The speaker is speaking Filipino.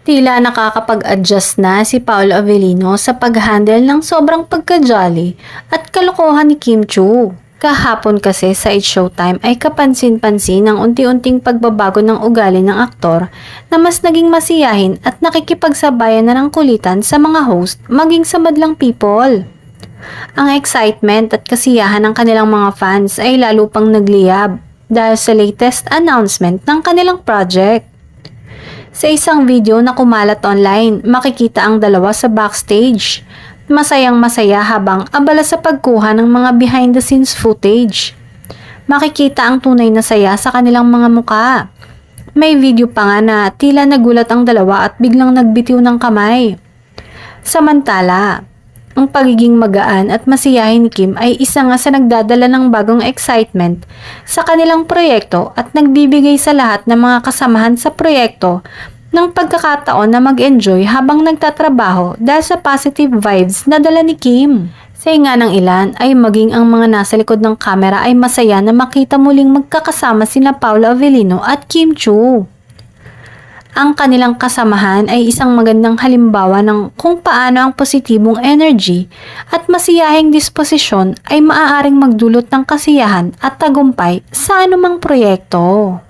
Tila nakakapag-adjust na si Paolo Avellino sa pag-handle ng sobrang pagka-jolly at kalokohan ni Kim Chiu. Kahapon kasi sa It's Showtime ay kapansin-pansin ang unti-unting pagbabago ng ugali ng aktor na mas naging masiyahin at nakikipagsabayan na ng kulitan sa mga host maging sa madlang people. Ang excitement at kasiyahan ng kanilang mga fans ay lalo pang nagliyab dahil sa latest announcement ng kanilang project. Sa isang video na kumalat online, makikita ang dalawa sa backstage. Masayang masaya habang abala sa pagkuha ng mga behind the scenes footage. Makikita ang tunay na saya sa kanilang mga muka. May video pa nga na tila nagulat ang dalawa at biglang nagbitiw ng kamay. Samantala, ang pagiging magaan at masiyahin ni Kim ay isa nga sa nagdadala ng bagong excitement sa kanilang proyekto at nagbibigay sa lahat ng mga kasamahan sa proyekto ng pagkakataon na mag-enjoy habang nagtatrabaho dahil sa positive vibes na dala ni Kim. Sa nga ng ilan ay maging ang mga nasa likod ng kamera ay masaya na makita muling magkakasama sina Paolo Avellino at Kim Chiu. Ang kanilang kasamahan ay isang magandang halimbawa ng kung paano ang positibong energy at masiyahing disposisyon ay maaaring magdulot ng kasiyahan at tagumpay sa anumang proyekto.